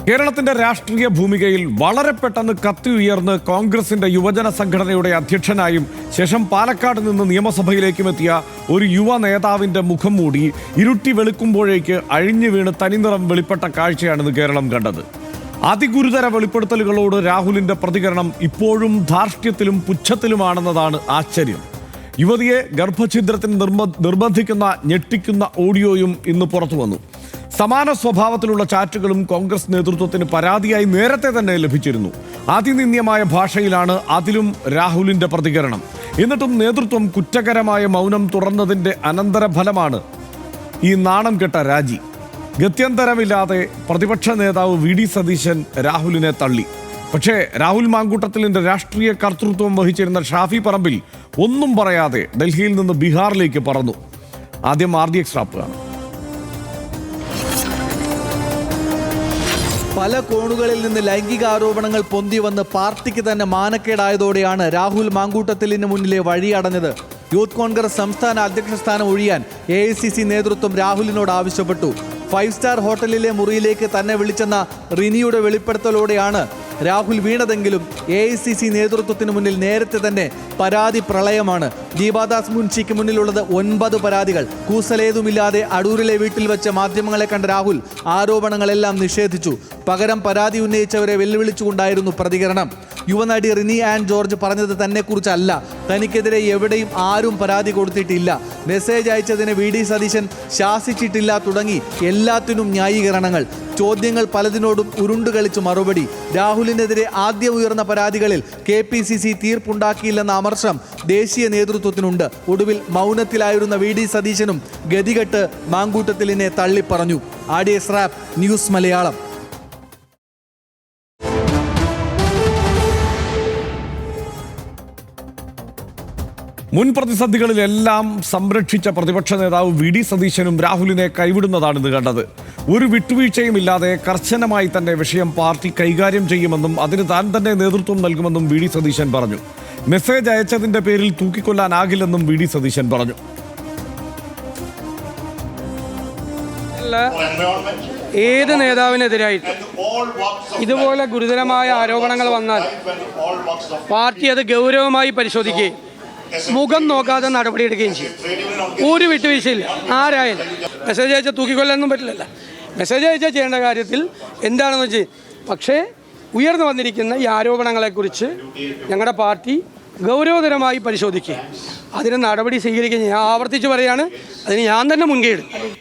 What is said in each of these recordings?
കേരളത്തിന്റെ രാഷ്ട്രീയ ഭൂമികയിൽ വളരെ പെട്ടെന്ന് കത്തിയുയർന്ന് കോൺഗ്രസിന്റെ യുവജന സംഘടനയുടെ അധ്യക്ഷനായും ശേഷം പാലക്കാട് നിന്ന് നിയമസഭയിലേക്കും എത്തിയ ഒരു യുവ നേതാവിന്റെ മുഖം മൂടി ഇരുട്ടി വെളുക്കുമ്പോഴേക്ക് അഴിഞ്ഞു വീണ് തനിനിറം വെളിപ്പെട്ട കാഴ്ചയാണിത് കേരളം കണ്ടത്. അതിഗുരുതര വെളിപ്പെടുത്തലുകളോട് രാഹുലിന്റെ പ്രതികരണം ഇപ്പോഴും ധാർഷ്ട്യത്തിലും പുച്ഛത്തിലുമാണെന്നതാണ് ആശ്ചര്യം. യുവതിയെ ഗർഭഛിദ്രത്തിന് നിർബന്ധിക്കുന്ന ഞെട്ടിക്കുന്ന ഓഡിയോയും ഇന്ന് പുറത്തു വന്നു. സമാന സ്വഭാവത്തിലുള്ള ചാറ്റുകളും കോൺഗ്രസ് നേതൃത്വത്തിന് പരാതിയായി നേരത്തെ തന്നെ ലഭിച്ചിരുന്നു. അതിനിന്ദ്യമായ ഭാഷയിലാണ് അതിലും രാഹുലിന്റെ പ്രതികരണം. എന്നിട്ടും നേതൃത്വം കുറ്റകരമായ മൗനം തുടർന്നതിന്റെ അനന്തരഫലമാണ് ഈ നാണം കെട്ട രാജി. ഗത്യന്തരമില്ലാതെ പ്രതിപക്ഷ നേതാവ് വി.ഡി. സതീശൻ രാഹുലിനെ തള്ളി. പക്ഷേ രാഹുൽ മാങ്കൂട്ടത്തിലിന്റെ രാഷ്ട്രീയ കർത്തൃത്വം വഹിച്ചിരുന്ന ഷാഫി പറമ്പിൽ ഒന്നും പറയാതെ ഡൽഹിയിൽ നിന്ന് ബീഹാറിലേക്ക് പറന്നു. ആദ്യം RDX റാപ്പ് കാണാം. പല കോണുകളിൽ നിന്ന് ലൈംഗിക ആരോപണങ്ങൾ പൊന്തി വന്ന് പാർട്ടിക്ക് തന്നെ മാനക്കേടായതോടെയാണ് രാഹുൽ മാങ്കൂട്ടത്തിലിന് മുന്നിലെ വഴി അടഞ്ഞത്. യൂത്ത് കോൺഗ്രസ് സംസ്ഥാന അധ്യക്ഷ സ്ഥാനം ഒഴിയാൻ AICC നേതൃത്വം രാഹുലിനോട് ആവശ്യപ്പെട്ടു. 5 സ്റ്റാർ ഹോട്ടലിലെ മുറിയിലേക്ക് തന്നെ വിളിച്ചെന്ന റിനിയുടെ വെളിപ്പെടുത്തലോടെയാണ് രാഹുൽ വീണതെങ്കിലും AICC നേതൃത്വത്തിന് മുന്നിൽ നേരത്തെ തന്നെ പരാതി പ്രളയമാണ്. ദീപാദാസ് മുൻഷിക്ക് മുന്നിലുള്ളത് 9 പരാതികൾ. കൂസലേതുമില്ലാതെ അടൂരിലെ വീട്ടിൽ വെച്ച് മാധ്യമങ്ങളെ കണ്ട രാഹുൽ ആരോപണങ്ങളെല്ലാം നിഷേധിച്ചു. പകരം പരാതി ഉന്നയിച്ചവരെ വെല്ലുവിളിച്ചുകൊണ്ടായിരുന്നു പ്രതികരണം. യുവനടി റിനി ആൻ ജോർജ് പറഞ്ഞത് തന്നെക്കുറിച്ചല്ല, തനിക്കെതിരെ എവിടെയും ആരും പരാതി കൊടുത്തിട്ടില്ല, മെസ്സേജ് അയച്ചതിന് വി.ഡി. സതീശൻ ശാസിച്ചിട്ടില്ല തുടങ്ങി എല്ലാത്തിനും ന്യായീകരണങ്ങൾ. ചോദ്യങ്ങൾ പലതിനോടും ഉരുണ്ടുകളിച്ചു മറുപടി. രാഹുലിനെതിരെ ആദ്യം ഉയർന്ന പരാതികളിൽ KPCC തീർപ്പുണ്ടാക്കിയില്ലെന്ന അമർഷം ദേശീയ നേതൃത്വത്തിനുണ്ട്. ഒടുവിൽ മൗനത്തിലായിരുന്ന വി.ഡി. സതീശനും ഗതികെട്ട് മാങ്കൂട്ടത്തിലിനെ തള്ളിപ്പറഞ്ഞു. RDX rap news Malayalam. മുൻ പ്രതിസന്ധികളിലെല്ലാം സംരക്ഷിച്ച പ്രതിപക്ഷ നേതാവ് വി.ഡി. സതീശനും രാഹുലിനെ കൈവിടുന്നതാണിത് കണ്ടത്. ഒരു വിട്ടുവീഴ്ചയുമില്ലാതെ കർശനമായി തന്നെ വിഷയം പാർട്ടി കൈകാര്യം ചെയ്യുമെന്നും അതിന് താൻ തന്നെ നേതൃത്വം നൽകുമെന്നും വി.ഡി. സതീശൻ പറഞ്ഞു. മെസ്സേജ് അയച്ചതിന്റെ പേരിൽ തൂക്കിക്കൊല്ലാനാകില്ലെന്നും വി.ഡി. സതീശൻ പറഞ്ഞു. ഏത് നേതാവിനെതിരായിട്ട് ഇതുപോലെ ഗുരുതരമായ ആരോപണങ്ങൾ വന്നാൽ പാർട്ടി അത് ഗൗരവമായി പരിശോധിക്കുകയും മുഖം നോക്കാതെ നടപടിയെടുക്കുകയും ചെയ്യും. ഒരു വിട്ടുവീഴ്ചയില്ല. ആരായാലും മെസ്സേജ് അയച്ചാൽ തൂക്കിക്കൊല്ലാനൊന്നും പറ്റില്ലല്ലോ. മെസ്സേജ് അയച്ചാൽ ചെയ്യേണ്ട കാര്യത്തിൽ എന്താണെന്ന് വെച്ച്, പക്ഷേ ഉയർന്നു വന്നിരിക്കുന്ന ഈ ആരോപണങ്ങളെക്കുറിച്ച് ഞങ്ങളുടെ പാർട്ടി ഗൗരവതരമായി പരിശോധിക്കുകയും അതിന് നടപടി സ്വീകരിക്കുകയും ഞാൻ ആവർത്തിച്ച് പറയുകയാണ്, അതിന് ഞാൻ തന്നെ മുൻകൈ എടുക്കും.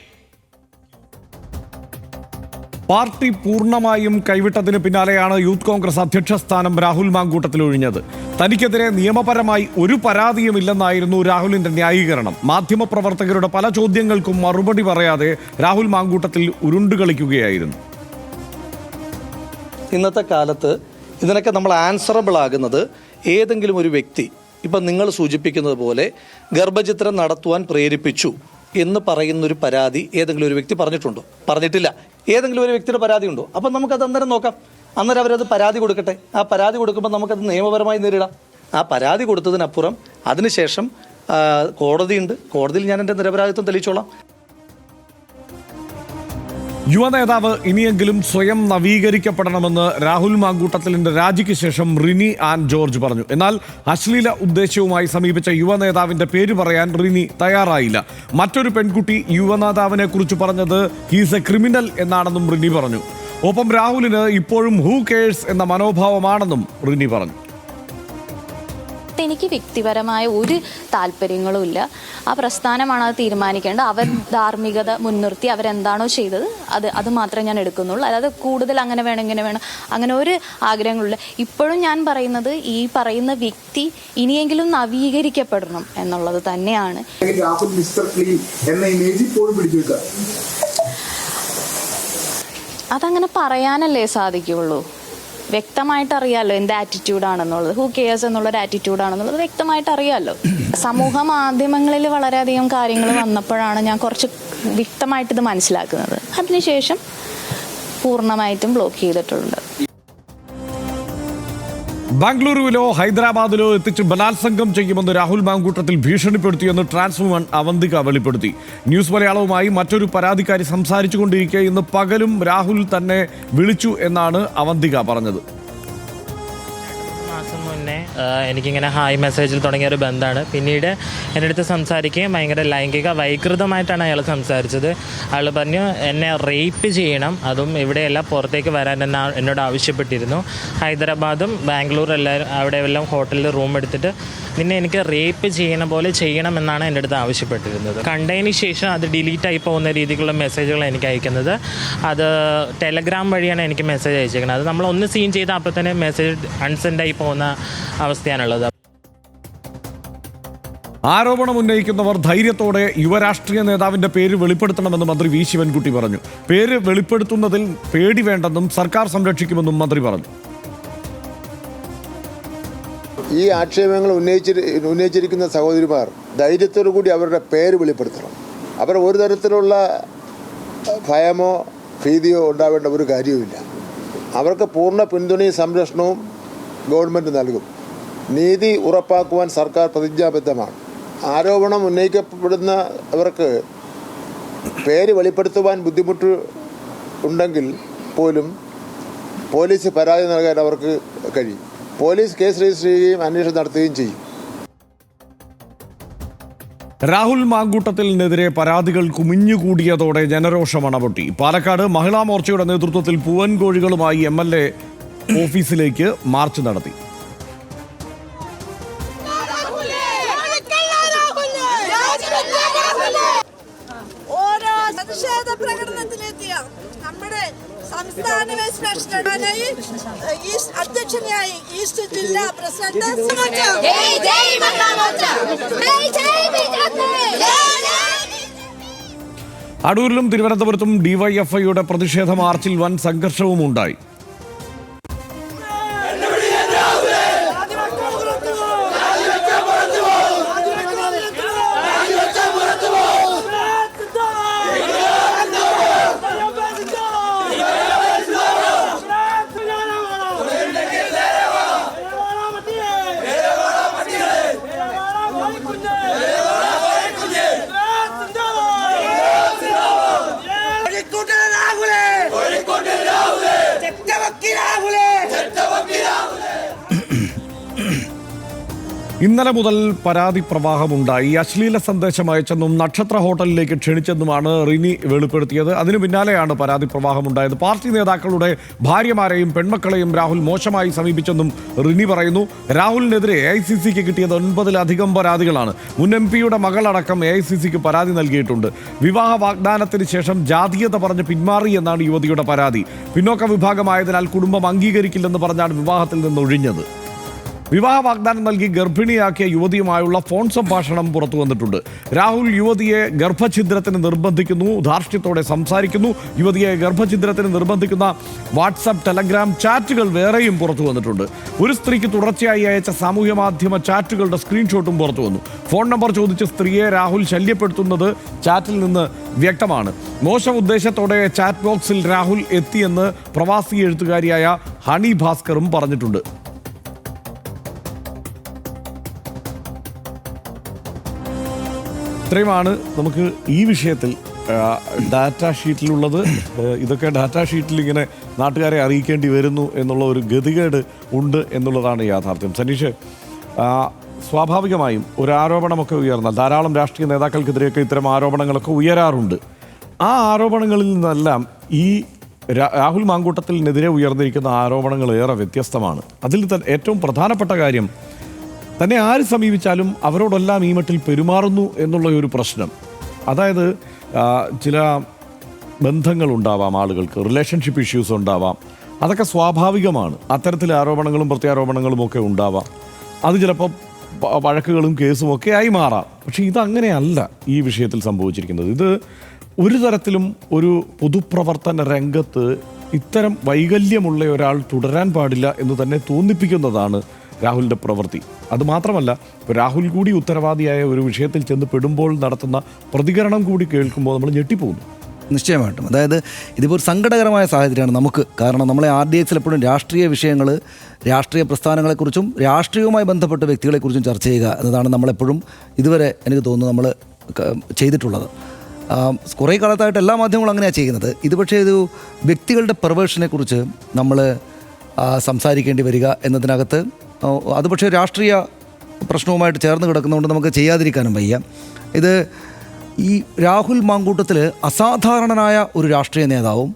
പാർട്ടി പൂർണ്ണമായും കൈവിട്ടതിന് പിന്നാലെയാണ് യൂത്ത് കോൺഗ്രസ് അധ്യക്ഷ സ്ഥാനം രാഹുൽ മാങ്കൂട്ടത്തിൽ ഒഴിഞ്ഞത്. തനിക്കെതിരെ നിയമപരമായി ഒരു പരാതിയുമില്ലെന്നായിരുന്നു രാഹുലിന്റെ ന്യായീകരണം. മാധ്യമപ്രവർത്തകരുടെ പല ചോദ്യങ്ങൾക്കും മറുപടി പറയാതെ രാഹുൽ മാങ്കൂട്ടത്തിൽ ഉരുണ്ടുകളിക്കുകയായിരുന്നു. ഇന്നത്തെ കാലത്ത് ഇതിനൊക്കെ നമ്മൾ ആൻസറബിൾ ആകുന്നത് ഏതെങ്കിലും ഒരു വ്യക്തി, ഇപ്പം നിങ്ങൾ സൂചിപ്പിക്കുന്നത് പോലെ ഗർഭചിത്രം നടത്തുവാൻ പ്രേരിപ്പിച്ചു എന്ന് പറയുന്നൊരു പരാതി ഏതെങ്കിലും ഒരു വ്യക്തി പറഞ്ഞിട്ടുണ്ടോ? പറഞ്ഞിട്ടില്ല. ഏതെങ്കിലും ഒരു വ്യക്തിയുടെ പരാതി ഉണ്ടോ? അപ്പം നമുക്കത് അന്നേരം നോക്കാം. അന്നേരം അവരത് പരാതി കൊടുക്കട്ടെ. ആ പരാതി കൊടുക്കുമ്പോൾ നമുക്കത് നിയമപരമായി നേരിടാം. ആ പരാതി കൊടുത്തതിനപ്പുറം അതിനുശേഷം കോടതിയുണ്ട്. കോടതിയിൽ ഞാൻ എൻ്റെ നിരപരാധിത്വം തെളിയിച്ചോളാം. യുവനേതാവ് ഇനിയെങ്കിലും സ്വയം നവീകരിക്കപ്പെടണമെന്ന് രാഹുൽ മാങ്കൂട്ടത്തിലിന്റെ രാജിക്ക് ശേഷം റിനി ആൻ ജോർജ് പറഞ്ഞു. എന്നാൽ അശ്ലീല ഉദ്ദേശ്യവുമായി സമീപിച്ച യുവനേതാവിന്റെ പേര് പറയാൻ റിനി തയ്യാറായില്ല. മറ്റൊരു പെൺകുട്ടി യുവനേതാവിനെ കുറിച്ച് പറഞ്ഞത് ഹീസ് എ ക്രിമിനൽ എന്നാണെന്നും റിനി പറഞ്ഞു. ഒപ്പം രാഹുലിന് ഇപ്പോഴും ഹൂ കെയേഴ്സ് എന്ന മനോഭാവമാണെന്നും റിനി പറഞ്ഞു. എനിക്ക് വ്യക്തിപരമായ ഒരു താല്പര്യങ്ങളും ഇല്ല. ആ പ്രസ്ഥാനമാണ് അത് തീരുമാനിക്കേണ്ടത്. അവർ ധാർമ്മികത മുൻനിർത്തി അവരെന്താണോ ചെയ്തത് അത് മാത്രമേ ഞാൻ എടുക്കുന്നുള്ളൂ. അല്ലാതെ കൂടുതൽ അങ്ങനെ വേണം ഇങ്ങനെ വേണം അങ്ങനെ ഒരു ആഗ്രഹങ്ങളില്ല. ഇപ്പോഴും ഞാൻ പറയുന്നത് ഈ പറയുന്ന വ്യക്തി ഇനിയെങ്കിലും നവീകരിക്കപ്പെടണം എന്നുള്ളത് തന്നെയാണ്. അതങ്ങനെ പറയാനല്ലേ സാധിക്കുള്ളൂ. വ്യക്തമായിട്ട് അറിയാമല്ലോ എന്ത് ആറ്റിറ്റ്യൂഡാണെന്നുള്ളത്. ഹൂ കെയേഴ്സ് എന്നുള്ളൊരു ആറ്റിറ്റ്യൂഡാണെന്നുള്ളത് വ്യക്തമായിട്ട് അറിയാമല്ലോ. സമൂഹ മാധ്യമങ്ങളിൽ വളരെയധികം കാര്യങ്ങൾ വന്നപ്പോഴാണ് ഞാൻ കുറച്ച് വ്യക്തമായിട്ട് ഇത് മനസ്സിലാക്കുന്നത്. അതിനുശേഷം പൂർണ്ണമായിട്ടും ബ്ലോക്ക് ചെയ്തിട്ടുണ്ട്. ബാംഗ്ലൂരുവിലോ ഹൈദരാബാദിലോ എത്തിച്ച് ബലാത്സംഗം ചെയ്യുമെന്ന് രാഹുൽ മാങ്കൂട്ടത്തിൽ ഭീഷണിപ്പെടുത്തിയെന്ന് ട്രാൻസ്വുമൺ അവന്തിക വെളിപ്പെടുത്തി. ന്യൂസ് മലയാളവുമായി മറ്റൊരു പരാതിക്കാരി സംസാരിച്ചുകൊണ്ടിരിക്കെ ഇന്ന് പകലും രാഹുൽ തന്നെ വിളിച്ചു എന്നാണ് അവന്തിക പറഞ്ഞത്. മാസം മുന്നേ എനിക്കിങ്ങനെ ഹായ് മെസ്സേജിൽ തുടങ്ങിയ ഒരു ബന്ധമാണ്. പിന്നീട് എൻ്റെ അടുത്ത് സംസാരിക്കുകയും ഭയങ്കര ലൈംഗിക വൈകൃതമായിട്ടാണ് അയാൾ സംസാരിച്ചത്. അയാൾ പറഞ്ഞു എന്നെ റേപ്പ് ചെയ്യണം, അതും ഇവിടെയെല്ലാം പുറത്തേക്ക് വരാൻ എന്നോട് ആവശ്യപ്പെട്ടിരുന്നു. ഹൈദരാബാദും ബാംഗ്ലൂർ എല്ലാവരും അവിടെ എല്ലാം ഹോട്ടലിൽ റൂം എടുത്തിട്ട് നിന്നെ എനിക്ക് റേപ്പ് ചെയ്യണ പോലെ ചെയ്യണമെന്നാണ് എൻ്റെ അടുത്ത് ആവശ്യപ്പെട്ടിരുന്നത്. കണ്ടതിന് ശേഷം അത് ഡിലീറ്റായി പോകുന്ന രീതിയിലുള്ള മെസ്സേജുകൾ എനിക്ക് അയക്കുന്നത്. അത് ടെലഗ്രാം വഴിയാണ് എനിക്ക് മെസ്സേജ് അയച്ചേക്കുന്നത്. അത് നമ്മൾ ഒന്ന് സീൻ ചെയ്ത് അപ്പോൾ തന്നെ മെസ്സേജ് അൺസെൻഡായി പോകുന്ന അവസ്ഥയാണുള്ളത്. ആരോപണം ഉന്നയിക്കുന്നവർ ധൈര്യത്തോടെ യുവരാഷ്ട്രീയ നേതാവിന്റെ പേര് വെളിപ്പെടുത്തണമെന്ന് മന്ത്രി വി ശിവൻകുട്ടി പറഞ്ഞു. പേര് വെളിപ്പെടുത്തുന്നതിൽ പേടി വേണ്ടെന്നും സർക്കാർ സംരക്ഷിക്കുമെന്നും മന്ത്രി പറഞ്ഞു. ഈ ആക്ഷേപങ്ങൾ ഉന്നയിച്ചിരിക്കുന്ന സഹോദരിമാർ ധൈര്യത്തോടു കൂടി അവരുടെ പേര് വെളിപ്പെടുത്തണം. അവർ ഒരു തരത്തിലുള്ള ഭയമോ ഭീതിയോ ഉണ്ടാവേണ്ട ഒരു കാര്യവുമില്ല. അവർക്ക് പൂർണ്ണ പിന്തുണയും സംരക്ഷണവും ഗവൺമെൻറ് നൽകും. നീതി ഉറപ്പാക്കുവാൻ സർക്കാർ പ്രതിജ്ഞാബദ്ധമാണ്. ആരോപണം ഉന്നയിക്കപ്പെടുന്നവർക്ക് പേര് വെളിപ്പെടുത്തുവാൻ ബുദ്ധിമുട്ട് ഉണ്ടെങ്കിൽ പോലും പോലീസ് പരാതി നൽകാൻ അവർക്ക് കഴിയും. പോലീസ് കേസ് രജിസ്റ്റർ ചെയ്യുകയും അന്വേഷണം നടത്തുകയും ചെയ്യും. രാഹുൽ മാങ്കൂട്ടത്തിനെതിരെ പരാതികൾ കുമിഞ്ഞുകൂടിയതോടെ ജനരോഷം അണപൊട്ടി. പാലക്കാട് മഹിളാ മോർച്ചയുടെ നേതൃത്വത്തിൽ പൂവൻ കോഴികളുമായി MLA ഓഫീസിലേക്ക് മാർച്ച് നടത്തി. പ്രതിഷേധ പ്രകടനത്തിലെത്തിയ നമ്മുടെ സംസ്ഥാന വൈസ് പ്രസിഡന്റായി അധ്യക്ഷനായി ഈസ്റ്റ് ജില്ലാ പ്രസിഡന്റ് അടൂരിലും തിരുവനന്തപുരത്തും DYFIയുടെ പ്രതിഷേധ മാർച്ചിൽ വൻ സംഘർഷവും ഉണ്ടായി. ഇന്നലെ മുതൽ പരാതി പ്രവാഹമുണ്ടായി. അശ്ലീല സന്ദേശം അയച്ചെന്നും നക്ഷത്ര ഹോട്ടലിലേക്ക് ക്ഷണിച്ചെന്നുമാണ് റിനി വെളിപ്പെടുത്തിയത്. അതിനു പിന്നാലെയാണ് പരാതി പ്രവാഹമുണ്ടായത്. പാർട്ടി നേതാക്കളുടെ ഭാര്യമാരെയും പെൺമക്കളെയും രാഹുൽ മോശമായി സമീപിച്ചെന്നും റിനി പറയുന്നു. രാഹുലിനെതിരെ AICCക്ക് കിട്ടിയത് 9-ലധികം പരാതികളാണ്. മുൻ MP-യുടെ മകളടക്കം AICCക്ക് പരാതി നൽകിയിട്ടുണ്ട്. വിവാഹ വാഗ്ദാനത്തിന് ശേഷം ജാതീയത പറഞ്ഞ് പിന്മാറി എന്നാണ് യുവതിയുടെ പരാതി. പിന്നോക്ക വിഭാഗമായതിനാൽ കുടുംബം അംഗീകരിക്കില്ലെന്ന് പറഞ്ഞാണ് വിവാഹത്തിൽ നിന്ന് ഒഴിഞ്ഞത്. വിവാഹ വാഗ്ദാനം നൽകി ഗർഭിണിയാക്കിയ യുവതിയുമായുള്ള ഫോൺ സംഭാഷണം പുറത്തു വന്നിട്ടുണ്ട്. രാഹുൽ യുവതിയെ ഗർഭഛിദ്രത്തിന് നിർബന്ധിക്കുന്നു, ധാർഷ്ട്യത്തോടെ സംസാരിക്കുന്നു. യുവതിയെ ഗർഭഛിദ്രത്തിന് നിർബന്ധിക്കുന്ന വാട്സാപ്പ്, ടെലഗ്രാം ചാറ്റുകൾ വേറെയും പുറത്തു വന്നിട്ടുണ്ട്. ഒരു സ്ത്രീക്ക് തുടർച്ചയായി അയച്ച സാമൂഹ്യ മാധ്യമ ചാറ്റുകളുടെ സ്ക്രീൻഷോട്ടും പുറത്തു വന്നു. ഫോൺ നമ്പർ ചോദിച്ച് സ്ത്രീയെ രാഹുൽ ശല്യപ്പെടുത്തുന്നത് ചാറ്റിൽ നിന്ന് വ്യക്തമാണ്. മോശം ഉദ്ദേശത്തോടെ ചാറ്റ് ബോക്സിൽ രാഹുൽ എത്തിയെന്ന് പ്രവാസി എഴുത്തുകാരിയായ ഹണി ഭാസ്കറും പറഞ്ഞിട്ടുണ്ട്. ഇത്രയുമാണ് നമുക്ക് ഈ വിഷയത്തിൽ ഡാറ്റാ ഷീറ്റിലുള്ളത്. ഇതൊക്കെ ഡാറ്റാ ഷീറ്റിൽ ഇങ്ങനെ നാട്ടുകാരെ അറിയിക്കേണ്ടി വരുന്നു എന്നുള്ള ഒരു ഗതികേട് ഉണ്ട് എന്നുള്ളതാണ് യാഥാർത്ഥ്യം. സനീഷ്, സ്വാഭാവികമായും ഒരു ആരോപണമൊക്കെ ഉയർന്നാൽ ധാരാളം രാഷ്ട്രീയ നേതാക്കൾക്കെതിരെയൊക്കെ ഇത്തരം ആരോപണങ്ങളൊക്കെ ഉയരാറുണ്ട്. ആ ആരോപണങ്ങളിൽ നിന്നെല്ലാം ഈ രാഹുൽ മാങ്കൂട്ടത്തിനെതിരെ ഉയർന്നിരിക്കുന്ന ആരോപണങ്ങൾ ഏറെ വ്യത്യസ്തമാണ്. അതിൽ ഏറ്റവും പ്രധാനപ്പെട്ട കാര്യം തന്നെ ആര് സമീപിച്ചാലും അവരോടെല്ലാം ഈ മട്ടിൽ പെരുമാറുന്നു എന്നുള്ള ഒരു പ്രശ്നം. അതായത് ചില ബന്ധങ്ങളുണ്ടാവാം, ആളുകൾക്ക് റിലേഷൻഷിപ്പ് ഇഷ്യൂസ് ഉണ്ടാവാം. അതൊക്കെ സ്വാഭാവികമാണ്. അത്തരത്തിലെ ആരോപണങ്ങളും പ്രത്യാരോപണങ്ങളും ഒക്കെ ഉണ്ടാവാം. അത് ചിലപ്പോൾ വഴക്കുകളും കേസും ഒക്കെ ആയി മാറാം. പക്ഷേ ഇതങ്ങനെയല്ല ഈ വിഷയത്തിൽ സംഭവിച്ചിരിക്കുന്നത്. ഇത് ഒരു തരത്തിലും ഒരു പൊതുപ്രവർത്തന രംഗത്ത് ഇത്തരം വൈകല്യമുള്ള ഒരാൾ തുടരാൻ പാടില്ല എന്ന് തന്നെ തോന്നിപ്പിക്കുന്നതാണ് രാഹുലിൻ്റെ പ്രവൃത്തി. അതുമാത്രമല്ല, രാഹുൽ കൂടി ഉത്തരവാദിയായ ഒരു വിഷയത്തിൽ ചെന്ന് പെടുമ്പോൾ നടത്തുന്ന പ്രതികരണം കൂടി കേൾക്കുമ്പോൾ നമ്മൾ ഞെട്ടിപ്പോകുന്നു. നിശ്ചയമായിട്ടും. അതായത് ഇതിപ്പോൾ ഒരു സങ്കടകരമായ സാഹചര്യമാണ് നമുക്ക്. കാരണം നമ്മളെ RDX എപ്പോഴും രാഷ്ട്രീയ വിഷയങ്ങൾ, രാഷ്ട്രീയ പ്രസ്ഥാനങ്ങളെക്കുറിച്ചും രാഷ്ട്രീയവുമായി ബന്ധപ്പെട്ട വ്യക്തികളെക്കുറിച്ചും ചർച്ച ചെയ്യുക എന്നതാണ് നമ്മളെപ്പോഴും ഇതുവരെ എനിക്ക് തോന്നുന്നു നമ്മൾ ചെയ്തിട്ടുള്ളത്. കുറേ കാലത്തായിട്ട് എല്ലാ മാധ്യമങ്ങളും അങ്ങനെയാണ് ചെയ്യുന്നത്. ഇത് പക്ഷേ ഒരു വ്യക്തികളുടെ പെർവേർഷനെ കുറിച്ച് നമ്മൾ സംസാരിക്കേണ്ടി വരിക എന്നതിനകത്ത് അത് പക്ഷേ രാഷ്ട്രീയ പ്രശ്നവുമായിട്ട് ചേർന്ന് കിടക്കുന്നതുകൊണ്ട് നമുക്ക് ചെയ്യാതിരിക്കാനും വയ്യ. ഇത് ഈ രാഹുൽ മാങ്കൂട്ടത്തിൽ അസാധാരണനായ ഒരു രാഷ്ട്രീയ നേതാവും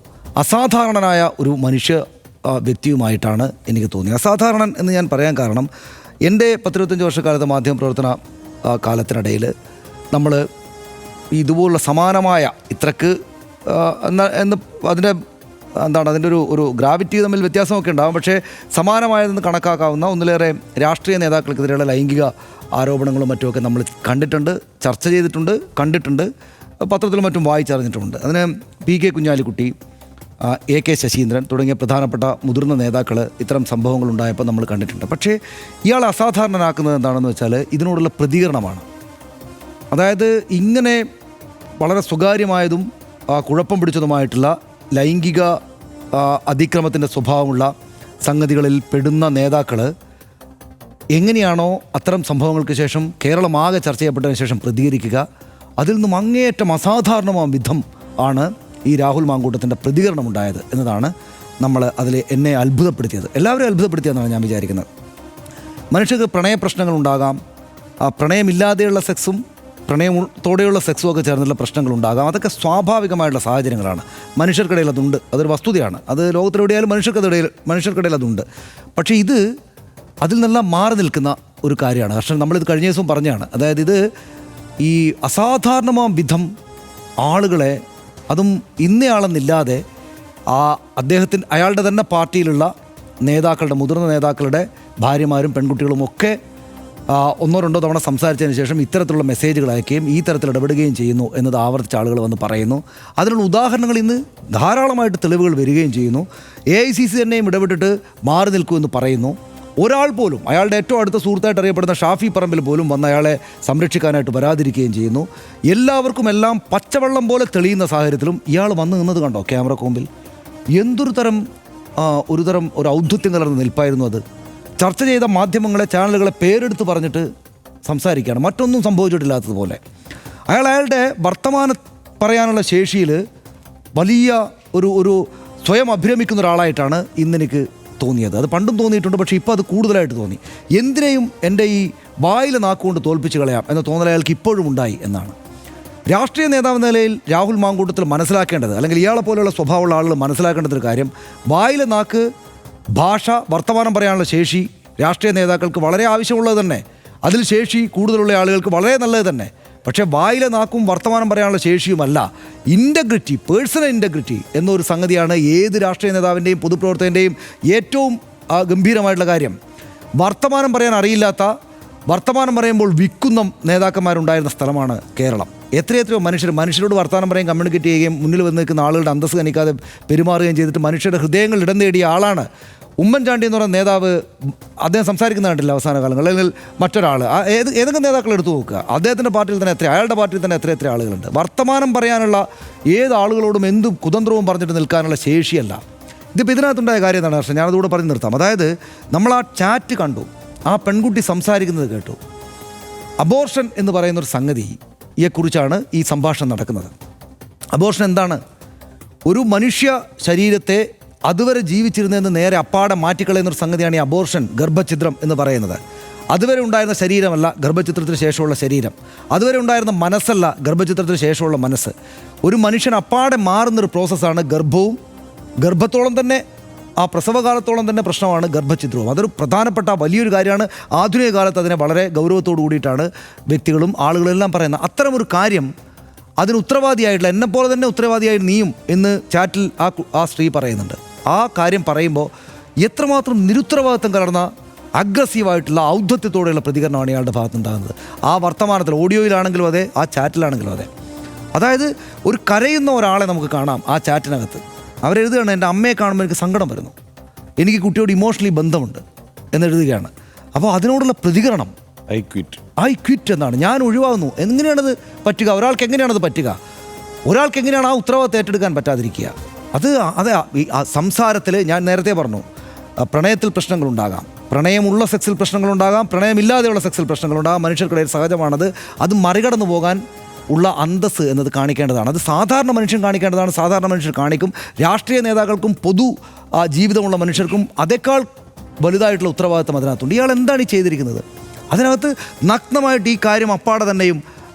അസാധാരണനായ ഒരു മനുഷ്യ വ്യക്തിയുമായിട്ടാണ് എനിക്ക് തോന്നിയത്. അസാധാരണൻ എന്ന് ഞാൻ പറയാൻ കാരണം എൻ്റെ 10-25 വർഷക്കാലത്തെ മാധ്യമപ്രവർത്തന കാലത്തിനിടയിൽ നമ്മൾ ഇതുപോലുള്ള സമാനമായ ഇത്രക്ക് എന്ന് അതിൻ്റെ ഒരു ഗ്രാവിറ്റി തമ്മിൽ വ്യത്യാസമൊക്കെ ഉണ്ടാകും. പക്ഷേ സമാനമായതെന്ന് കണക്കാക്കാവുന്ന ഒന്നിലേറെ രാഷ്ട്രീയ നേതാക്കൾക്കെതിരെയുള്ള ലൈംഗിക ആരോപണങ്ങളും മറ്റുമൊക്കെ നമ്മൾ കണ്ടിട്ടുണ്ട്, ചർച്ച ചെയ്തിട്ടുണ്ട്, കണ്ടിട്ടുണ്ട്, പത്രത്തിലും മറ്റും വായിച്ചറിഞ്ഞിട്ടുമുണ്ട്. അതിന് PK കുഞ്ഞാലിക്കുട്ടി, AK ശശീന്ദ്രൻ തുടങ്ങിയ പ്രധാനപ്പെട്ട മുതിർന്ന നേതാക്കൾ ഇത്തരം സംഭവങ്ങളുണ്ടായപ്പോൾ നമ്മൾ കണ്ടിട്ടുണ്ട്. പക്ഷേ ഇയാൾ അസാധാരണനാക്കുന്നത് എന്താണെന്ന് വെച്ചാൽ ഇതിനോടുള്ള പ്രതികരണമാണ്. അതായത് ഇങ്ങനെ വളരെ സ്വകാര്യമായതും കുഴപ്പം പിടിച്ചതുമായിട്ടുള്ള ലൈംഗിക അതിക്രമത്തിൻ്റെ സ്വഭാവമുള്ള സംഗതികളിൽ പെടുന്ന നേതാക്കൾ എങ്ങനെയാണോ അത്തരം സംഭവങ്ങൾക്ക് ശേഷം കേരളമാകെ ചർച്ച ചെയ്യപ്പെട്ടതിന് ശേഷം പ്രതികരിക്കുക, അതിൽ നിന്നും അങ്ങേയറ്റം അസാധാരണമായ വിധം ആണ് ഈ രാഹുൽ മാങ്കൂട്ടത്തിൻ്റെ പ്രതികരണം ഉണ്ടായത് എന്നതാണ് എന്നെ അത്ഭുതപ്പെടുത്തിയത്. എല്ലാവരും അത്ഭുതപ്പെടുത്തിയെന്നാണ് ഞാൻ വിചാരിക്കുന്നത്. മനുഷ്യർക്ക് പ്രണയപ്രശ്നങ്ങളുണ്ടാകാം, പ്രണയമില്ലാതെയുള്ള സെക്സും പ്രണയത്തോടെയുള്ള സെക്സും ഒക്കെ ചേർന്നുള്ള പ്രശ്നങ്ങളുണ്ടാകാം. അതൊക്കെ സ്വാഭാവികമായിട്ടുള്ള സാഹചര്യങ്ങളാണ്. മനുഷ്യർക്കിടയിൽ അതുണ്ട്, അതൊരു വസ്തുതയാണ്. അത് ലോകത്തിലെവിടെയായാലും മനുഷ്യർക്കിടയിൽ അതുണ്ട്. പക്ഷേ ഇത് അതിൽ നിന്നെല്ലാം മാറി നിൽക്കുന്ന ഒരു കാര്യമാണ്. പക്ഷേ നമ്മളിത് കഴിഞ്ഞ ദിവസം പറഞ്ഞാണ്. അതായത് ഇത് ഈ അസാധാരണമായ വിധം ആളുകളെ, അതും ഇന്നയാളെന്നില്ലാതെ അയാളുടെ തന്നെ പാർട്ടിയിലുള്ള നേതാക്കളുടെ, മുതിർന്ന നേതാക്കളുടെ ഭാര്യമാരും പെൺകുട്ടികളും ഒക്കെ 1-2 തവണ സംസാരിച്ചതിന് ശേഷം ഇത്തരത്തിലുള്ള മെസ്സേജുകൾ അയക്കുകയും ഈ തരത്തിൽ ഇടപെടുകയും ചെയ്യുന്നു എന്നത് ആവർത്തിച്ച ആളുകൾ വന്ന് പറയുന്നു. അതിനുള്ള ഉദാഹരണങ്ങൾ ഇന്ന് ധാരാളമായിട്ട് തെളിവുകൾ വരികയും ചെയ്യുന്നു. AICC തന്നെയും ഇടപെട്ടിട്ട് മാറി നിൽക്കുമെന്ന് പറയുന്നു. ഒരാൾ പോലും, അയാളുടെ ഏറ്റവും അടുത്ത സുഹൃത്തായിട്ട് അറിയപ്പെടുന്ന ഷാഫി പറമ്പിൽ പോലും വന്ന് അയാളെ സംരക്ഷിക്കാനായിട്ട് വരാതിരിക്കുകയും ചെയ്യുന്നു. എല്ലാവർക്കും എല്ലാം പച്ചവെള്ളം പോലെ തെളിയുന്ന സാഹചര്യത്തിലും ഇയാൾ വന്ന് നിന്നത് കണ്ടോ ക്യാമറ മുമ്പിൽ? ഒരു ഔദ്ധത്യം കലർന്ന നിൽപ്പായിരുന്നു അത്. ചർച്ച ചെയ്ത മാധ്യമങ്ങളെ, ചാനലുകളെ പേരെടുത്ത് പറഞ്ഞിട്ട് സംസാരിക്കുകയാണ്, മറ്റൊന്നും സംഭവിച്ചിട്ടില്ലാത്തതുപോലെ. അയാളുടെ വർത്തമാനം പറയാനുള്ള ശേഷിയിൽ വലിയ ഒരു സ്വയം അഭിരമിക്കുന്ന ഒരാളായിട്ടാണ് ഇന്നെനിക്ക് തോന്നിയത്. അത് പണ്ടും തോന്നിയിട്ടുണ്ട്, പക്ഷേ ഇപ്പോൾ അത് കൂടുതലായിട്ട് തോന്നി. എന്തിനേയും എൻ്റെ ഈ വായിൽ നാക്കുകൊണ്ട് തോൽപ്പിച്ച് കളയാം എന്ന തോന്നൽ അയാൾക്ക് ഇപ്പോഴും ഉണ്ടായി എന്നാണ്. രാഷ്ട്രീയ നേതാവ് നിലയിൽ രാഹുൽ മാങ്കൂട്ടത്തിൽ മനസ്സിലാക്കേണ്ടത്, അല്ലെങ്കിൽ ഇയാളെ പോലെയുള്ള സ്വഭാവമുള്ള ആളുകൾ മനസ്സിലാക്കേണ്ടതൊരു കാര്യം, വായിലെ നാക്ക്, ഭാഷ, വർത്തമാനം പറയാനുള്ള ശേഷി രാഷ്ട്രീയ നേതാക്കൾക്ക് വളരെ ആവശ്യമുള്ളത് തന്നെ. അതിൽ ശേഷി കൂടുതലുള്ള ആളുകൾക്ക് വളരെ നല്ലത് തന്നെ. പക്ഷേ വായിലെ നാക്കും വർത്തമാനം പറയാനുള്ള ശേഷിയുമല്ല, ഇൻ്റഗ്രിറ്റി, പേഴ്സണൽ ഇൻ്റഗ്രിറ്റി എന്നൊരു സംഗതിയാണ് ഏത് രാഷ്ട്രീയ നേതാവിൻ്റെയും പൊതുപ്രവർത്തകൻ്റെയും ഏറ്റവും ഗംഭീരമായിട്ടുള്ള കാര്യം. വർത്തമാനം പറയാൻ അറിയില്ലാത്ത, വർത്തമാനം പറയുമ്പോൾ വിക്കുന്ന നേതാക്കന്മാരുണ്ടായിരുന്ന സ്ഥലമാണ് കേരളം. എത്രയെത്രയോ മനുഷ്യരോട് വർത്തമാനം പറയും, കമ്മ്യൂണിക്കേറ്റ് ചെയ്യുകയും മുന്നിൽ വന്ന് നിൽക്കുന്ന ആളുകളുടെ അന്തസ്സ് കനിക്കാതെ പെരുമാറുകയും ചെയ്തിട്ട് മനുഷ്യരുടെ ഹൃദയങ്ങൾ ഇടം നേടിയ ആളാണ് ഉമ്മൻചാണ്ടി എന്ന് പറയുന്ന നേതാവ്. അദ്ദേഹം സംസാരിക്കുന്ന കണ്ടില്ല അവസാന കാലങ്ങളിൽ, അല്ലെങ്കിൽ മറ്റൊരാൾ, ഏതെങ്കിലും നേതാക്കൾ എടുത്തു നോക്കുക, അദ്ദേഹത്തിൻ്റെ പാർട്ടിയിൽ തന്നെ അയാളുടെ പാർട്ടിയിൽ തന്നെ എത്ര ആളുകളുണ്ട്. വർത്തമാനം പറയാനുള്ള ഏത് ആളുകളോടും എന്തും കുതന്ത്രവും പറഞ്ഞിട്ട് നിൽക്കാനുള്ള ശേഷിയല്ല. ഇതിപ്പോൾ ഇതിനകത്തുണ്ടായ കാര്യം എന്താണ്? പക്ഷേ ഞാനതുകൂടെ പറഞ്ഞ് നിർത്താം. അതായത് നമ്മൾ ആ ചാറ്റ് കണ്ടു, ആ പെൺകുട്ടി സംസാരിക്കുന്നത് കേട്ടു. അബോർഷൻ എന്ന് പറയുന്നൊരു സംഗതിയെക്കുറിച്ചാണ് ഈ സംഭാഷണം നടക്കുന്നത്. അബോർഷൻ എന്താണ്? ഒരു മനുഷ്യ ശരീരത്തെ അതുവരെ ജീവിച്ചിരുന്നതെന്ന് നേരെ അപ്പാടെ മാറ്റിക്കളയുന്നൊരു സംഗതിയാണ് ഈ അബോർഷൻ, ഗർഭഛിദ്രം എന്ന് പറയുന്നത്. അതുവരെ ഉണ്ടായിരുന്ന ശരീരമല്ല ഗർഭചിത്രത്തിന് ശേഷമുള്ള ശരീരം, അതുവരെ ഉണ്ടായിരുന്ന മനസ്സല്ല ഗർഭചിത്രത്തിന് ശേഷമുള്ള മനസ്സ്. ഒരു മനുഷ്യൻ അപ്പാടെ മാറുന്നൊരു പ്രോസസ്സാണ് ഗർഭവും. ഗർഭത്തോളം തന്നെ, ആ പ്രസവകാലത്തോളം തന്നെ പ്രശ്നമാണ് ഗർഭഛിദ്രവും. അതൊരു പ്രധാനപ്പെട്ട വലിയൊരു കാര്യമാണ്. ആധുനിക കാലത്ത് അതിനെ വളരെ ഗൗരവത്തോടു കൂടിയിട്ടാണ് വ്യക്തികളും ആളുകളെല്ലാം പറയുന്നത്. അത്തരമൊരു കാര്യം അതിന് ഉത്തരവാദിയായിട്ടുള്ള, എന്നെപ്പോലെ തന്നെ ഉത്തരവാദിയായി നീയും എന്ന് ചാറ്റിൽ ആ സ്ത്രീ പറയുന്നുണ്ട്. ആ കാര്യം പറയുമ്പോൾ എത്രമാത്രം നിരുത്തരവാദിത്വം കലർന്ന അഗ്രസീവായിട്ടുള്ള ഔദ്ധത്യത്തോടെയുള്ള പ്രതികരണമാണ് ഇയാളുടെ ഭാഗത്തുനിന്നുണ്ടാകുന്നത്. ആ വർത്തമാനത്തിൽ, ഓഡിയോയിലാണെങ്കിലും അതെ, ആ ചാറ്റിലാണെങ്കിലും അതെ. അതായത് ഒരു കരയുന്ന ഒരാളെ നമുക്ക് കാണാം ആ ചാറ്റിനകത്ത്. അവരെഴുതുകയാണ്, എൻ്റെ അമ്മയെ കാണുമ്പോൾ എനിക്ക് സങ്കടം വരുന്നു, എനിക്ക് കുട്ടിയോട് ഇമോഷണലി ബന്ധമുണ്ട് എന്നെഴുതുകയാണ്. അപ്പോൾ അതിനോടുള്ള പ്രതികരണം ഐ ക്വിറ്റ് എന്നാണ്, ഞാൻ ഒഴിവാകുന്നു. എങ്ങനെയാണത് പറ്റുക? ഒരാൾക്ക് എങ്ങനെയാണത് പറ്റുക? ഒരാൾക്ക് എങ്ങനെയാണ് ആ ഉത്തരവാദിത്തം ഏറ്റെടുക്കാൻ പറ്റാതിരിക്കുക? അത് സംസാരത്തിൽ ഞാൻ നേരത്തെ പറഞ്ഞു, പ്രണയത്തിൽ പ്രശ്നങ്ങളുണ്ടാകാം, പ്രണയമുള്ള സെക്സിൽ പ്രശ്നങ്ങളുണ്ടാകാം, പ്രണയമില്ലാതെയുള്ള സെക്സിൽ പ്രശ്നങ്ങളുണ്ടാകാം, മനുഷ്യർക്കിടയിൽ സഹജമാണത്. അത് മറികടന്നു പോകാൻ ഉള്ള അന്തസ്സ് എന്നത് കാണിക്കേണ്ടതാണ്. അത് സാധാരണ മനുഷ്യൻ കാണിക്കേണ്ടതാണ്. സാധാരണ മനുഷ്യർ കാണിക്കും. രാഷ്ട്രീയ നേതാക്കൾക്കും പൊതു ജീവിതമുള്ള മനുഷ്യർക്കും അതേക്കാൾ വലുതായിട്ടുള്ള ഉത്തരവാദിത്തം അതിനകത്തുണ്ട്. ഇയാൾ എന്താണ് ഈ ചെയ്തിരിക്കുന്നത്? അതിനകത്ത് നഗ്നമായിട്ട് ഈ കാര്യം അപ്പാടെ തന്നെയും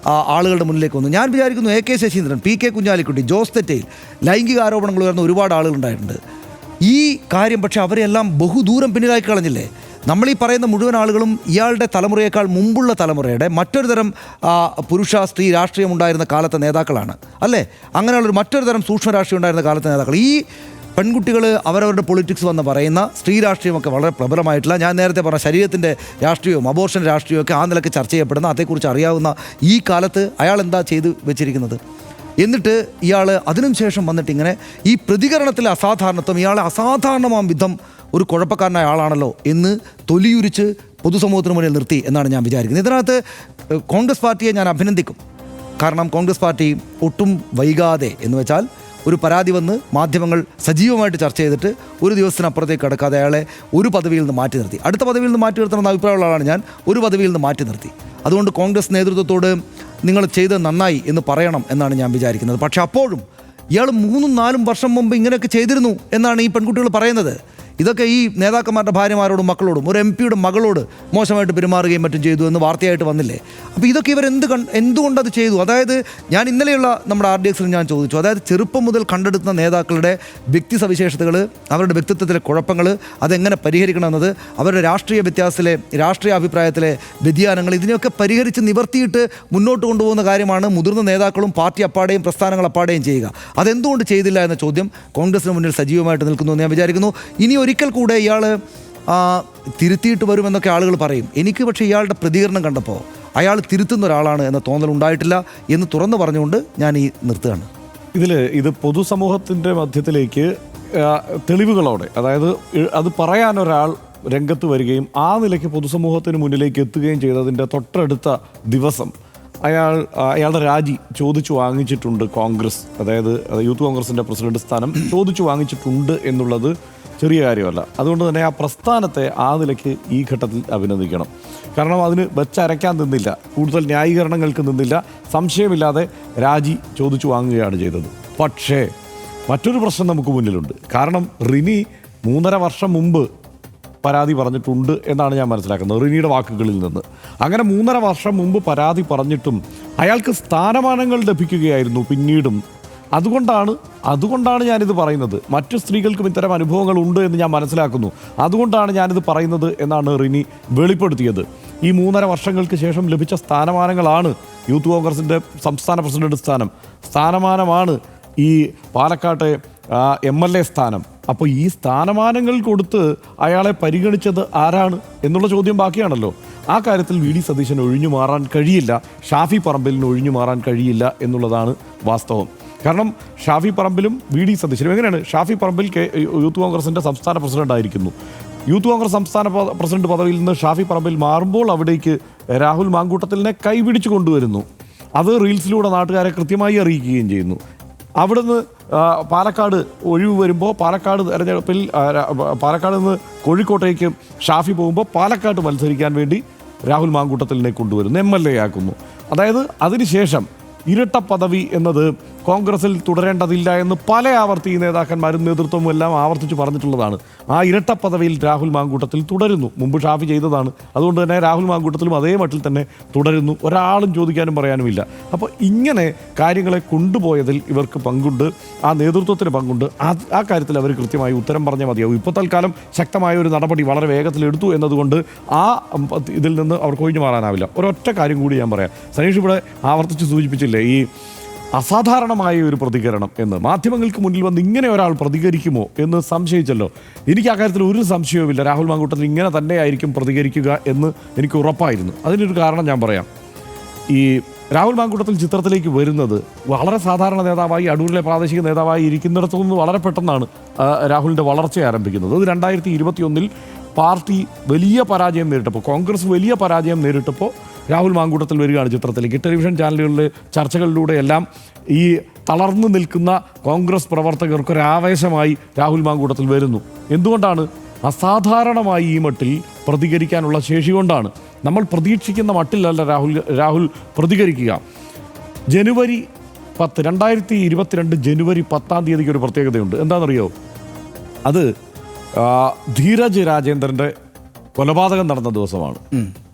ആളുകളുടെ മുന്നിലേക്ക് വന്നു. ഞാൻ വിചാരിക്കുന്നു AK ശശീന്ദ്രൻ, PK കുഞ്ഞാലിക്കുട്ടി, ജോസ് തെറ്റയിൽ ലൈംഗിക ആരോപണങ്ങൾ ഉയർന്ന ഒരുപാട് ആളുകളുണ്ടായിട്ടുണ്ട്. ഈ കാര്യം പക്ഷേ അവരെല്ലാം ബഹുദൂരം പിന്നിലാക്കി കളഞ്ഞില്ലേ? നമ്മൾ ഈ പറയുന്ന മുഴുവൻ ആളുകളും ഇയാളുടെ തലമുറയേക്കാൾ മുമ്പുള്ള തലമുറയുടെ മറ്റൊരു തരം പുരുഷ സ്ത്രീ രാഷ്ട്രീയം ഉണ്ടായിരുന്ന കാലത്തെ നേതാക്കളാണ് അല്ലേ? അങ്ങനെയുള്ളൊരു മറ്റൊരു തരം സൂക്ഷ്മ രാഷ്ട്രീയം ഉണ്ടായിരുന്ന കാലത്തെ നേതാക്കൾ. ഈ പെൺകുട്ടികൾ അവരവരുടെ പൊളിറ്റിക്സ് വന്ന് പറയുന്ന സ്ത്രീ രാഷ്ട്രീയമൊക്കെ വളരെ പ്രബലമായിട്ടുള്ള, ഞാൻ നേരത്തെ പറഞ്ഞ ശരീരത്തിൻ്റെ രാഷ്ട്രീയവും അബോർഷൻ രാഷ്ട്രീയമൊക്കെ ആ നിലയ്ക്ക് ചർച്ച ചെയ്യപ്പെടുന്ന, അതേക്കുറിച്ച് അറിയാവുന്ന ഈ കാലത്ത് അയാൾ എന്താ ചെയ്ത് വെച്ചിരിക്കുന്നത്? എന്നിട്ട് ഇയാൾ അതിനും ശേഷം വന്നിട്ട് ഇങ്ങനെ ഈ പ്രതികരണത്തിലെ അസാധാരണത്വം, ഇയാളെ അസാധാരണമാം വിധം ഒരു കുഴപ്പക്കാരനായ ആളാണല്ലോ എന്ന് തൊലിയുരിച്ച് പൊതുസമൂഹത്തിന് മുന്നിൽ നിർത്തി എന്നാണ് ഞാൻ വിചാരിക്കുന്നത്. ഇതിനകത്ത് കോൺഗ്രസ് പാർട്ടിയെ ഞാൻ അഭിനന്ദിക്കും. കാരണം കോൺഗ്രസ് പാർട്ടി ഒട്ടും വൈകാതെ, എന്ന് വെച്ചാൽ ഒരു പരാതി വന്ന് മാധ്യമങ്ങൾ സജീവമായിട്ട് ചർച്ച ചെയ്തിട്ട് ഒരു ദിവസത്തിനപ്പുറത്തേക്ക് കടക്കാതെ അയാളെ ഒരു പദവിയിൽ നിന്ന് മാറ്റി നിർത്തി. അടുത്ത പദവിയിൽ നിന്ന് മാറ്റി നിർത്തണമെന്ന അഭിപ്രായമുള്ള ആളാണ് ഞാൻ. ഒരു പദവിയിൽ നിന്ന് മാറ്റി നിർത്തി. അതുകൊണ്ട് കോൺഗ്രസ് നേതൃത്വത്തോട് നിങ്ങൾ ചെയ്തത് നന്നായി എന്ന് പറയണം എന്നാണ് ഞാൻ വിചാരിക്കുന്നത്. പക്ഷേ അപ്പോഴും ഇയാൾ 3-4 വർഷം മുമ്പ് ഇങ്ങനെയൊക്കെ ചെയ്തിരുന്നു എന്നാണ് ഈ പെൺകുട്ടികൾ പറയുന്നത്. ഇതൊക്കെ ഈ നേതാക്കന്മാരുടെ ഭാര്യമാരോടും മക്കളോടും ഒരു MP യുടെ മകളോട് മോശമായിട്ട് പെരുമാറുകയും മറ്റും ചെയ്തു എന്ന് വാർത്തയായിട്ട് വന്നില്ലേ? അപ്പോൾ ഇതൊക്കെ ഇവർ എന്തുകൊണ്ടത് ചെയ്തു? അതായത് ഞാൻ ഇന്നലെയുള്ള നമ്മുടെ RDXൽ ഞാൻ ചോദിച്ചു, അതായത് ചെറുപ്പം മുതൽ കണ്ടെടുക്കുന്ന നേതാക്കളുടെ വ്യക്തി സവിശേഷതകൾ, അവരുടെ വ്യക്തിത്വത്തിലെ കുഴപ്പങ്ങൾ, അതെങ്ങനെ പരിഹരിക്കണമെന്നത്, അവരുടെ രാഷ്ട്രീയ വ്യത്യാസത്തിലെ രാഷ്ട്രീയ അഭിപ്രായത്തിലെ വ്യതിയാനങ്ങൾ, ഇതിനെയൊക്കെ പരിഹരിച്ച് നിവർത്തിയിട്ട് മുന്നോട്ട് കൊണ്ടുപോകുന്ന കാര്യമാണ് മുതിർന്ന നേതാക്കളും പാർട്ടി അപ്പാടെയും പ്രസ്ഥാനങ്ങൾ അപ്പാടെയും ചെയ്യുക. അതെന്തുകൊണ്ട് ചെയ്തില്ല എന്ന ചോദ്യം കോൺഗ്രസിന് മുന്നിൽ സജീവമായിട്ട് നിൽക്കുന്നു എന്ന് ഞാൻ വിചാരിക്കുന്നു. ഇനി ഒരിക്കൽ കൂടെ ഇയാൾ തിരുത്തിയിട്ട് വരുമെന്നൊക്കെ ആളുകൾ പറയും. എനിക്ക് പക്ഷേ ഇയാളുടെ പ്രതികരണം കണ്ടപ്പോൾ അയാൾ തിരുത്തുന്ന ഒരാളാണ് എന്ന തോന്നലുണ്ടായിട്ടില്ല എന്ന് തുറന്നു പറഞ്ഞുകൊണ്ട് ഞാൻ ഈ നിർത്തുകയാണ്. ഇത് പൊതുസമൂഹത്തിൻ്റെ മധ്യത്തിലേക്ക് തെളിവുകളോടെ, അതായത് അത് പറയാനൊരാൾ രംഗത്ത് വരികയും ആ നിലയ്ക്ക് പൊതുസമൂഹത്തിന് മുന്നിലേക്ക് എത്തുകയും ചെയ്തതിൻ്റെ തൊട്ടടുത്ത ദിവസം അയാളുടെ രാജി ചോദിച്ചു വാങ്ങിച്ചിട്ടുണ്ട് കോൺഗ്രസ്. അതായത് യൂത്ത് കോൺഗ്രസിൻ്റെ പ്രസിഡന്റ് സ്ഥാനം ചോദിച്ചു വാങ്ങിച്ചിട്ടുണ്ട് എന്നുള്ളത് ചെറിയ കാര്യമല്ല. അതുകൊണ്ട് തന്നെ ആ പ്രസ്ഥാനത്തെ ആ നിലയ്ക്ക് ഈ ഘട്ടത്തിൽ അഭിനന്ദിക്കണം. കാരണം അതിന് വെച്ചരയ്ക്കാൻ നിന്നില്ല, കൂടുതൽ ന്യായീകരണങ്ങൾക്ക് നിന്നില്ല, സംശയമില്ലാതെ രാജി ചോദിച്ചു വാങ്ങുകയാണ് ചെയ്തത്. പക്ഷേ മറ്റൊരു പ്രശ്നം നമുക്ക് മുന്നിലുണ്ട്. കാരണം റിനി 3.5 വർഷം മുമ്പ് പരാതി പറഞ്ഞിട്ടുണ്ട് എന്നാണ് ഞാൻ മനസ്സിലാക്കുന്നത് റിനിയുടെ വാക്കുകളിൽ നിന്ന്. അങ്ങനെ 3.5 വർഷം മുമ്പ് പരാതി പറഞ്ഞിട്ടും അയാൾക്ക് സ്ഥാനമാനങ്ങൾ ലഭിക്കുകയായിരുന്നു പിന്നീടും. അതുകൊണ്ടാണ് ഞാനിത് പറയുന്നത്. മറ്റു സ്ത്രീകൾക്കും ഇത്തരം അനുഭവങ്ങൾ ഉണ്ട് എന്ന് ഞാൻ മനസ്സിലാക്കുന്നു. അതുകൊണ്ടാണ് ഞാനിത് പറയുന്നത് എന്നാണ് റിനി വെളിപ്പെടുത്തിയത്. ഈ 3.5 വർഷങ്ങൾക്ക് ശേഷം ലഭിച്ച സ്ഥാനമാനങ്ങളാണ് യൂത്ത് കോൺഗ്രസിൻ്റെ സംസ്ഥാന പ്രസിഡന്റ് സ്ഥാനമാനമാണ് ഈ പാലക്കാട്ടെ MLA സ്ഥാനം. അപ്പോൾ ഈ സ്ഥാനമാനങ്ങൾ കൊടുത്ത് അയാളെ പരിഗണിച്ചത് ആരാണ് എന്നുള്ള ചോദ്യം ബാക്കിയാണല്ലോ. ആ കാര്യത്തിൽ VD സതീശന് ഒഴിഞ്ഞു മാറാൻ കഴിയില്ല, ഷാഫി പറമ്പിലിന് ഒഴിഞ്ഞു മാറാൻ കഴിയില്ല എന്നുള്ളതാണ് വാസ്തവം. കാരണം ഷാഫി പറമ്പിലും VD സതീശനും എങ്ങനെയാണ്? ഷാഫി പറമ്പിൽ യൂത്ത് കോൺഗ്രസിൻ്റെ സംസ്ഥാന പ്രസിഡന്റ് ആയിരിക്കുന്നു. യൂത്ത് കോൺഗ്രസ് സംസ്ഥാന പ്രസിഡന്റ് പദവിയിൽ നിന്ന് ഷാഫി പറമ്പിൽ മാറുമ്പോൾ അവിടേക്ക് രാഹുൽ മാങ്കൂട്ടത്തിലിനെ കൈപിടിച്ചു കൊണ്ടുവരുന്നു. അത് റീൽസിലൂടെ നാട്ടുകാരെ കൃത്യമായി അറിയിക്കുകയും ചെയ്യുന്നു. അവിടുന്ന് പാലക്കാട് ഒഴിവ് വരുമ്പോൾ പാലക്കാട് തെരഞ്ഞെടുപ്പിൽ പാലക്കാട് നിന്ന് കോഴിക്കോട്ടേക്ക് ഷാഫി പോകുമ്പോൾ പാലക്കാട് മത്സരിക്കാൻ വേണ്ടി രാഹുൽ മാങ്കൂട്ടത്തിലിനെ കൊണ്ടുവരുന്നു, MLA ആക്കുന്നു. അതായത് അതിനുശേഷം ഇരട്ട പദവി എന്നത് കോൺഗ്രസിൽ തുടരേണ്ടതില്ല എന്ന് പല ആവർത്തി നേതാക്കന്മാരും നേതൃത്വവും എല്ലാം ആവർത്തിച്ച് പറഞ്ഞിട്ടുള്ളതാണ്. ആ ഇരട്ട പദവിയിൽ രാഹുൽ മാങ്കൂട്ടത്തിൽ തുടരുന്നു. മുമ്പ് ഷാഫി ചെയ്തതാണ്. അതുകൊണ്ട് തന്നെ രാഹുൽ മാങ്കൂട്ടത്തിലും അതേ മട്ടിൽ തന്നെ തുടരുന്നു. ഒരാളും ചോദിക്കാനും പറയാനുമില്ല. അപ്പോൾ ഇങ്ങനെ കാര്യങ്ങളെ കൊണ്ടുപോയതിൽ ഇവർക്ക് പങ്കുണ്ട്, ആ നേതൃത്വത്തിന് പങ്കുണ്ട്. ആ കാര്യത്തിൽ അവർ കൃത്യമായി ഉത്തരം പറഞ്ഞാൽ മതിയാവും. ഇപ്പോൾ തൽക്കാലം ശക്തമായ ഒരു നടപടി വളരെ വേഗത്തിൽ എടുത്തു എന്നതുകൊണ്ട് ആ ഇതിൽ നിന്ന് അവർക്ക് ഒഴിഞ്ഞു മാറാനാവില്ല. ഒരൊറ്റ കാര്യം കൂടി ഞാൻ പറയാം. സനീഷ് ഇവിടെ ആവർത്തിച്ച് സൂചിപ്പിച്ചില്ലേ ഈ അസാധാരണമായ ഒരു പ്രതികരണം എന്ന്. മാധ്യമങ്ങൾക്ക് മുന്നിൽ വന്ന് ഇങ്ങനെ ഒരാൾ പ്രതികരിക്കുമോ എന്ന് സംശയിച്ചല്ലോ. എനിക്ക് ആ കാര്യത്തിൽ ഒരു സംശയവുമില്ല. രാഹുൽ മാങ്കൂട്ടത്തിൽ ഇങ്ങനെ തന്നെയായിരിക്കും പ്രതികരിക്കുക എന്ന് എനിക്ക് ഉറപ്പായിരുന്നു. അതിനൊരു കാരണം ഞാൻ പറയാം. ഈ രാഹുൽ മാങ്കൂട്ടത്തിൽ ചിത്രത്തിലേക്ക് വരുന്നത് വളരെ സാധാരണ നേതാവായി, അടൂരിലെ പ്രാദേശിക നേതാവായി ഇരിക്കുന്നിടത്തു നിന്ന് വളരെ പെട്ടെന്നാണ് രാഹുലിൻ്റെ വളർച്ച ആരംഭിക്കുന്നത്. അത് 2021 പാർട്ടി വലിയ പരാജയം നേരിട്ടപ്പോൾ, കോൺഗ്രസ് വലിയ പരാജയം നേരിട്ടപ്പോൾ രാഹുൽ മാങ്കൂട്ടത്തിൽ വരികയാണ് ചിത്രത്തിലേക്ക്. ടെലിവിഷൻ ചാനലുകളിലെ ചർച്ചകളിലൂടെയെല്ലാം ഈ തളർന്നു നിൽക്കുന്ന കോൺഗ്രസ് പ്രവർത്തകർക്കൊരാവേശമായി രാഹുൽ മാങ്കൂട്ടത്തിൽ വരുന്നു. എന്തുകൊണ്ടാണ്? അസാധാരണമായി ഈ മട്ടിൽ പ്രതികരിക്കാനുള്ള ശേഷി കൊണ്ടാണ്. നമ്മൾ പ്രതീക്ഷിക്കുന്ന മട്ടിലല്ല രാഹുൽ പ്രതികരിക്കുക. ജനുവരി 10, 2022 ജനുവരി 10-ാം തീയതിക്ക് ഒരു പ്രത്യേകതയുണ്ട്. എന്താണെന്നറിയോ? അത് ധീരജ് രാജേന്ദ്രൻ്റെ കൊലപാതകം നടന്ന ദിവസമാണ്.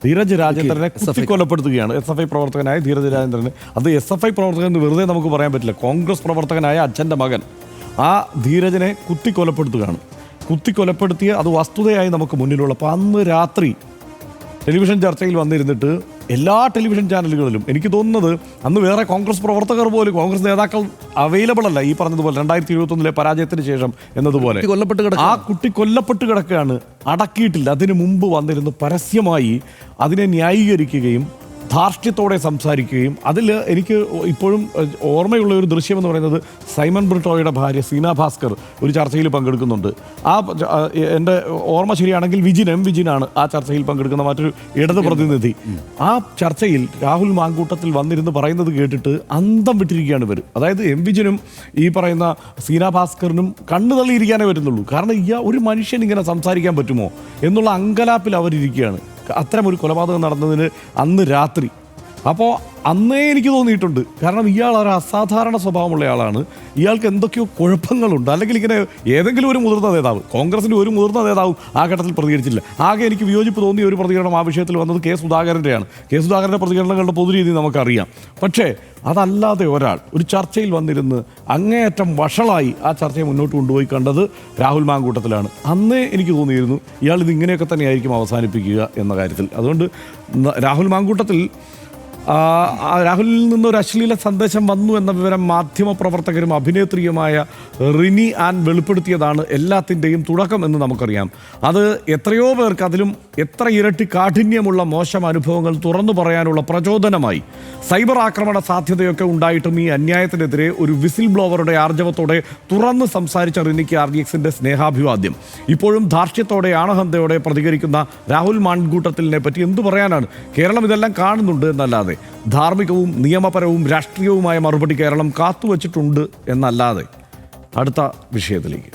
ധീരജ് രാജേന്ദ്രനെ കുത്തിക്കൊലപ്പെടുത്തുകയാണ്. SFI പ്രവർത്തകനായ ധീരജ് രാജേന്ദ്രനെ, അത് SFI പ്രവർത്തകൻ എന്ന് വെറുതെ നമുക്ക് പറയാൻ പറ്റില്ല, കോൺഗ്രസ് പ്രവർത്തകനായ അച്ഛൻ്റെ മകൻ ആ ധീരജനെ കുത്തിക്കൊലപ്പെടുത്തുകയാണ്. കുത്തിക്കൊലപ്പെടുത്തിയ അത് വസ്തുതയായി നമുക്ക് മുന്നിലുള്ളപ്പോൾ അന്ന് രാത്രി ടെലിവിഷൻ ചർച്ചയിൽ വന്നിരുന്നിട്ട് എല്ലാ ടെലിവിഷൻ ചാനലുകളിലും, എനിക്ക് തോന്നുന്നത് അന്ന് വേറെ കോൺഗ്രസ് പ്രവർത്തകർ പോലും, കോൺഗ്രസ് നേതാക്കൾ അവൈലബിൾ അല്ല, ഈ പറഞ്ഞതുപോലെ 2021 പരാജയത്തിന് ശേഷം എന്നതുപോലെ ആ കുട്ടി കൊല്ലപ്പെട്ട് കിടക്കുകയാണ്, അടക്കിയിട്ടില്ല. അതിനു മുമ്പ് വന്നിരുന്ന് പരസ്യമായി അതിനെ ന്യായീകരിക്കുകയും ധാർഷ്ട്യത്തോടെ സംസാരിക്കുകയും അതിൽ എനിക്ക് ഇപ്പോഴും ഓർമ്മയുള്ള ഒരു ദൃശ്യം എന്ന് പറയുന്നത് സൈമൺ ബ്രിട്ടോയുടെ ഭാര്യ സീന ഭാസ്കർ ഒരു ചർച്ചയിൽ പങ്കെടുക്കുന്നുണ്ട്. എൻ്റെ ഓർമ്മ ശരിയാണെങ്കിൽ വിജിനാണ് ആ ചർച്ചയിൽ പങ്കെടുക്കുന്ന മറ്റൊരു ഇടത് പ്രതിനിധി. ആ ചർച്ചയിൽ രാഹുൽ മാങ്കൂട്ടത്തിൽ വന്നിരുന്ന് പറയുന്നത് കേട്ടിട്ട് അന്തം വിട്ടിരിക്കുകയാണ് ഇവർ. അതായത് വിജിനും ഈ പറയുന്ന സീന ഭാസ്കറിനും കണ്ണു തള്ളിയിരിക്കാനേ പറ്റുന്നുള്ളൂ. കാരണം ഒരു മനുഷ്യൻ ഇങ്ങനെ സംസാരിക്കാൻ പറ്റുമോ എന്നുള്ള അങ്കലാപ്പിൽ അവരിയ്ക്കുകയാണ്. അത്തരമൊരു കൊലപാതകം നടന്നതിന് അന്ന് രാത്രി. അപ്പോൾ അന്നേ എനിക്ക് തോന്നിയിട്ടുണ്ട്, കാരണം ഇയാൾ ഒരു അസാധാരണ സ്വഭാവമുള്ള ആളാണ്, ഇയാൾക്ക് എന്തൊക്കെയോ കുഴപ്പങ്ങളുണ്ട്. അല്ലെങ്കിൽ ഇങ്ങനെ ഏതെങ്കിലും ഒരു മുതിർന്ന നേതാവ്, കോൺഗ്രസിൻ്റെ ഒരു മുതിർന്ന നേതാവും ആ ഘട്ടത്തിൽ പ്രതികരിച്ചില്ല. ആകെ എനിക്ക് വിയോജിപ്പ് തോന്നിയ ഒരു പ്രതികരണം ആ വിഷയത്തിൽ വന്നത് കെ സുധാകരൻ്റെയാണ്. കെ സുധാകരൻ്റെ പ്രതികരണങ്ങളുടെ പൊതുരീതി നമുക്കറിയാം. പക്ഷേ അതല്ലാതെ ഒരു ചർച്ചയിൽ വന്നിരുന്ന് അങ്ങേയറ്റം വഷളായി ആ ചർച്ചയെ മുന്നോട്ട് കൊണ്ടുപോയി കണ്ടത് രാഹുൽ മാങ്കൂട്ടത്തിലാണ്. അന്നേ എനിക്ക് തോന്നിയിരുന്നു ഇയാൾ ഇതിങ്ങനെയൊക്കെ തന്നെയായിരിക്കും അവസാനിപ്പിക്കുക എന്ന കാര്യത്തിൽ. അതുകൊണ്ട് രാഹുൽ മാങ്കൂട്ടത്തിൽ രാഹുലിൽ നിന്നൊരു അശ്ലീല സന്ദേശം വന്നു എന്ന വിവരം മാധ്യമപ്രവർത്തകരും അഭിനേത്രിയുമായ റിനി ആൻ വെളിപ്പെടുത്തിയതാണ് എല്ലാത്തിൻ്റെയും തുടക്കം എന്ന് നമുക്കറിയാം. അത് എത്രയോ പേർക്ക് അതിലും എത്ര ഇരട്ടി കാഠിന്യമുള്ള മോശം അനുഭവങ്ങൾ തുറന്നു പറയാനുള്ള പ്രചോദനമായി. സൈബർ ആക്രമണ സാധ്യതയൊക്കെ ഉണ്ടായിട്ടും ഈ അന്യായത്തിനെതിരെ ഒരു വിസിൽ ബ്ലോവറുടെ ആർജവത്തോടെ തുറന്ന് സംസാരിച്ച റിനിക്ക് RDXന്റെ സ്നേഹാഭിവാദ്യം. ഇപ്പോഴും ധാർഷ്ട്യത്തോടെ ആണഹന്തയോടെ പ്രതികരിക്കുന്ന രാഹുൽ മാങ്കൂട്ടത്തിലിനെ പറ്റി എന്തു പറയാനാണ്? കേരളം ഇതെല്ലാം കാണുന്നുണ്ട് എന്നല്ലാതെ ധാർമ്മികവും നിയമപരവും രാഷ്ട്രീയവുമായ മറുപടി കേരളം കാത്തുവച്ചിട്ടുണ്ട് എന്നല്ലാതെ. അടുത്ത വിഷയത്തിലേക്ക്.